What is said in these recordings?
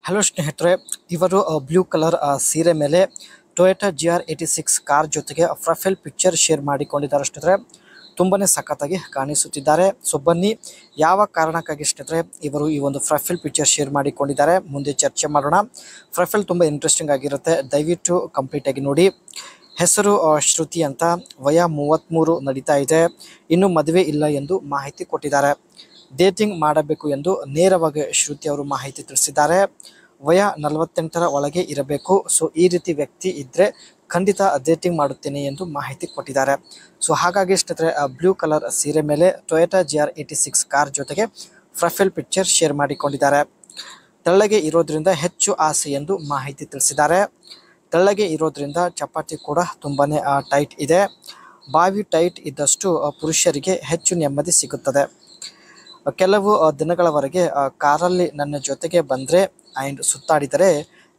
Hello ಸ್ನೇಹಿತರೆ, ಇವರು blue colour ಸೀರೆ ಮೇಲೆ ಟೊಯೋಟಾ GR86 ಕಾರ್ ಜೊತೆಗೆ ಪ್ರೊಫೈಲ್ ಪಿಕ್ಚರ್ ಶೇರ್ ಮಾಡಿಕೊಂಡಿದ್ದಾರೆ ಸ್ನೇಹಿತರೆ. ತುಂಬಾನೇ ಸಖತ್ತಾಗಿ ಕಾಣಿಸುತ್ತಿದ್ದಾರೆ. ಸೊ ಬನ್ನಿ, ಯಾವ ಕಾರಣಕ್ಕಾಗಿ ಸ್ನೇಹಿತರೆ ಇವರು ಈ ಒಂದು ಪ್ರೊಫೈಲ್ ಪಿಕ್ಚರ್ ಶೇರ್ ಮಾಡಿಕೊಂಡಿದ್ದಾರೆ ಮುಂದೆ ಚರ್ಚೆ ಮಾಡೋಣ. ಪ್ರೊಫೈಲ್ ತುಂಬಾ ಇಂಟ್ರೆಸ್ಟಿಂಗ್ ಆಗಿರುತ್ತೆ, ದಯವಿಟ್ಟು ಕಂಪ್ಲೀಟ್ ಆಗಿ ನೋಡಿ. ಹೆಸರು ಶ್ರುತಿ ಅಂತ, ವಯ 33 ನಡೀತಾ ಇದೆ, ಇನ್ನು ಮದುವೆ ಇಲ್ಲ ಎಂದು ಮಾಹಿತಿ ಕೊಟ್ಟಿದ್ದಾರೆ. ಡೇಟಿಂಗ್ ಮಾಡಬೇಕು ಎಂದು ನೇರವಾಗಿ ಶ್ರುತಿ ಅವರು ಮಾಹಿತಿ ತಿಳಿಸಿದ್ದಾರೆ. ವಯ 48ರ ಒಳಗೆ ಇರಬೇಕು. ಸೊ ಈ ರೀತಿ ವ್ಯಕ್ತಿ ಇದ್ರೆ ಖಂಡಿತ ಡೇಟಿಂಗ್ ಮಾಡುತ್ತೇನೆ ಎಂದು ಮಾಹಿತಿ ಕೊಟ್ಟಿದ್ದಾರೆ. ಸೊ ಹಾಗಾಗಿ ಸ್ನೇಹಿತರೆ ಬ್ಲೂ ಕಲರ್ ಸೀರೆ ಮೇಲೆ ಟೊಯೋಟಾ GR86 ಕಾರ್ ಜೊತೆಗೆ ಪ್ರೊಫೈಲ್ ಪಿಕ್ಚರ್ ಶೇರ್ ಮಾಡಿಕೊಂಡಿದ್ದಾರೆ. ತೆಳ್ಳಗೆ ಇರೋದ್ರಿಂದ ಹೆಚ್ಚು ಆಸೆ ಎಂದು ಮಾಹಿತಿ ತಿಳಿಸಿದ್ದಾರೆ. ತೆಳ್ಳಗೆ ಇರೋದ್ರಿಂದ ಚಪಾತಿ ಕೂಡ ತುಂಬಾನೇ ಟೈಟ್ ಇದೆ. ಬಾವಿ ಟೈಟ್ ಇದ್ದಷ್ಟು ಪುರುಷರಿಗೆ ಹೆಚ್ಚು ನೆಮ್ಮದಿ ಸಿಗುತ್ತದೆ. ಕೆಲವು ದಿನಗಳವರೆಗೆ ಕಾರಲ್ಲಿ ನನ್ನ ಜೊತೆಗೆ ಬಂದರೆ ಆ್ಯಂಡ್ ಸುತ್ತಾಡಿದರೆ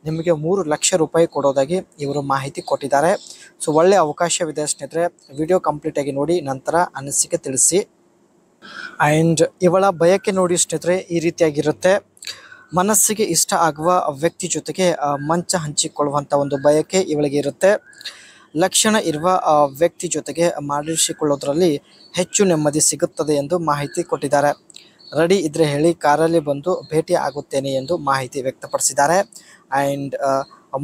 ನಿಮಗೆ 3 ಲಕ್ಷ ರೂಪಾಯಿ ಕೊಡೋದಾಗಿ ಇವರು ಮಾಹಿತಿ ಕೊಟ್ಟಿದ್ದಾರೆ. ಸೊ ಒಳ್ಳೆ ಅವಕಾಶವಿದೆ ಸ್ನೇಹಿತರೆ, ವಿಡಿಯೋ ಕಂಪ್ಲೀಟ್ ಆಗಿ ನೋಡಿ, ನಂತರ ಅನಿಸಿಕೆ ತಿಳಿಸಿ. ಆ್ಯಂಡ್ ಇವಳ ಬಯಕೆ ನೋಡಿ ಸ್ನೇಹಿತರೆ, ಈ ರೀತಿಯಾಗಿರುತ್ತೆ. ಮನಸ್ಸಿಗೆ ಇಷ್ಟ ಆಗುವ ವ್ಯಕ್ತಿ ಜೊತೆಗೆ ಮಂಚ ಹಂಚಿಕೊಳ್ಳುವಂಥ ಒಂದು ಬಯಕೆ ಇವಳಿಗೆ ಇರುತ್ತೆ. ಲಕ್ಷಣ ಇರುವ ವ್ಯಕ್ತಿ ಜೊತೆಗೆ ಮಾಡಿಸಿಕೊಳ್ಳೋದ್ರಲ್ಲಿ ಹೆಚ್ಚು ನೆಮ್ಮದಿ ಸಿಗುತ್ತದೆ ಎಂದು ಮಾಹಿತಿ ಕೊಟ್ಟಿದ್ದಾರೆ. ರೆಡಿ ಇದ್ರೆ ಹೇಳಿ, ಕಾರಲ್ಲಿ ಬಂದು ಭೇಟಿ ಆಗುತ್ತೇನೆ ಎಂದು ಮಾಹಿತಿ ವ್ಯಕ್ತಪಡಿಸಿದ್ದಾರೆ. ಆ್ಯಂಡ್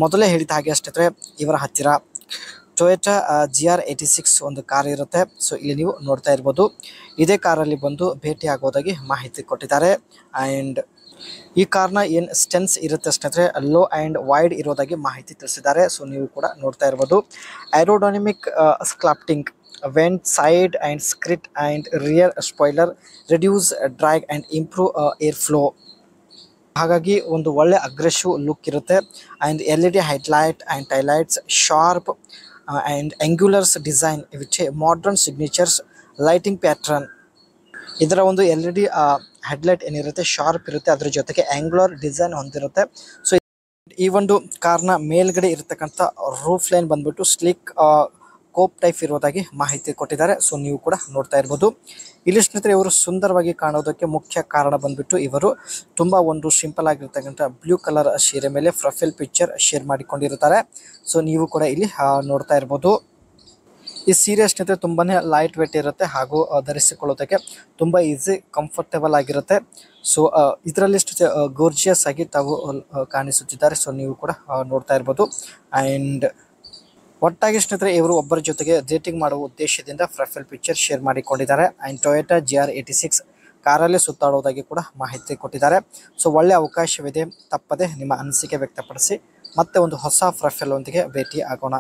ಮೊದಲೇ ಹೇಳಿದ ಹಾಗೆ ಸ್ನೇಹಿತರೆ, ಇವರ ಹತ್ತಿರ ಟೊಯೋಟಾ GR86 ಒಂದು ಕಾರ್ ಇರುತ್ತೆ. ಸೊ ಇಲ್ಲಿ ನೀವು ನೋಡ್ತಾ ಇರ್ಬೋದು, ಇದೇ ಕಾರಲ್ಲಿ ಬಂದು ಭೇಟಿ ಆಗೋದಾಗಿ ಮಾಹಿತಿ ಕೊಟ್ಟಿದ್ದಾರೆ. ಆ್ಯಂಡ್ ಈ ಕಾರ್ನ ಏನು ಸ್ಟೆನ್ಸ್ ಇರುತ್ತೆ ಸ್ನೇಹಿತರೆ, ಲೋ ಆ್ಯಂಡ್ ವೈಡ್ ಇರೋದಾಗಿ ಮಾಹಿತಿ ತಿಳಿಸಿದ್ದಾರೆ. ಸೊ ನೀವು ಕೂಡ ನೋಡ್ತಾ ಇರ್ಬೋದು. Aerodynamic sculpting, vent side and skirt and rear spoiler, reduce drag and improve air flow. ಹಾಗಾಗಿ ಒಂದು ಒಳ್ಳೆ ಅಗ್ರೆಸಿವ್ ಲುಕ್ ಇರುತ್ತೆ. And LED headlight and taillights, sharp and angulars design which modern signatures lighting pattern. ಇದರ ಒಂದು LED headlight ಏನಿರುತ್ತೆ sharp ಇರುತ್ತೆ, ಅದ್ರ ಜೊತೆಗೆ ಆಂಗ್ಯುಲರ್ ಡಿಸೈನ್ ಹೊಂದಿರುತ್ತೆ. ಸೊ ಈ ಒಂದು ಕಾರ್ನ ಮೇಲ್ಗಡೆ ಇರತಕ್ಕಂಥ ರೂಫ್ ಲೈನ್ ಬಂದ್ಬಿಟ್ಟು ಸ್ಲಿಕ್ ಕೋಪ್ ಟೈಪ್ ಇರೋದಾಗಿ ಮಾಹಿತಿ ಕೊಟ್ಟಿದ್ದಾರೆ. ಸೊ ನೀವು ಕೂಡ ನೋಡ್ತಾ ಇರ್ಬೋದು. ಇಲ್ಲಿ ಸ್ನೇಹಿತರೆ ಇವರು ಸುಂದರವಾಗಿ ಕಾಣೋದಕ್ಕೆ ಮುಖ್ಯ ಕಾರಣ ಬಂದ್ಬಿಟ್ಟು ಇವರು ತುಂಬ ಒಂದು ಸಿಂಪಲ್ ಆಗಿರ್ತಕ್ಕಂಥ ಬ್ಲೂ ಕಲರ್ ಸೀರೆ ಮೇಲೆ ಪ್ರೊಫೈಲ್ ಪಿಕ್ಚರ್ ಶೇರ್ ಮಾಡಿಕೊಂಡಿರ್ತಾರೆ. ಸೊ ನೀವು ಕೂಡ ಇಲ್ಲಿ ನೋಡ್ತಾ ಇರ್ಬೋದು. ಈ ಸೀರೆ ಸ್ನೇಹಿತರೆ ತುಂಬಾನೇ ಲೈಟ್ ವೇಟ್ ಇರುತ್ತೆ ಹಾಗೂ ಧರಿಸಿಕೊಳ್ಳೋದಕ್ಕೆ ತುಂಬ ಈಸಿ, ಕಂಫರ್ಟೇಬಲ್ ಆಗಿರುತ್ತೆ. ಸೊ ಇದರಲ್ಲಿ ಗೋರ್ಜಿಯಸ್ ಆಗಿ ತಾವು ಕಾಣಿಸುತ್ತಿದ್ದಾರೆ. ಸೊ ನೀವು ಕೂಡ ನೋಡ್ತಾ ಇರ್ಬೋದು. ಆ್ಯಂಡ್ ಒಟ್ಟಾಗಿ ಸ್ನೇಹಿತರೆ ಇವರು ಒಬ್ಬರ ಜೊತೆಗೆ ಡೇಟಿಂಗ್ ಮಾಡುವ ಉದ್ದೇಶದಿಂದ ಪ್ರೊಫೈಲ್ ಪಿಕ್ಚರ್ ಶೇರ್ ಮಾಡಿಕೊಂಡಿದ್ದಾರೆ. ಆ್ಯಂಡ್ ಟೊಯೋಟಾ GR86 ಕಾರಲ್ಲಿ ಸುತ್ತಾಡೋದಾಗಿ ಕೂಡ ಮಾಹಿತಿ ಕೊಟ್ಟಿದ್ದಾರೆ. ಸೊ ಒಳ್ಳೆ ಅವಕಾಶವಿದೆ, ತಪ್ಪದೆ ನಿಮ್ಮ ಅನಿಸಿಕೆ ವ್ಯಕ್ತಪಡಿಸಿ. ಮತ್ತೆ ಒಂದು ಹೊಸ ಪ್ರೊಫೈಲ್ ಒಂದಿಗೆ ಭೇಟಿ ಆಗೋಣ.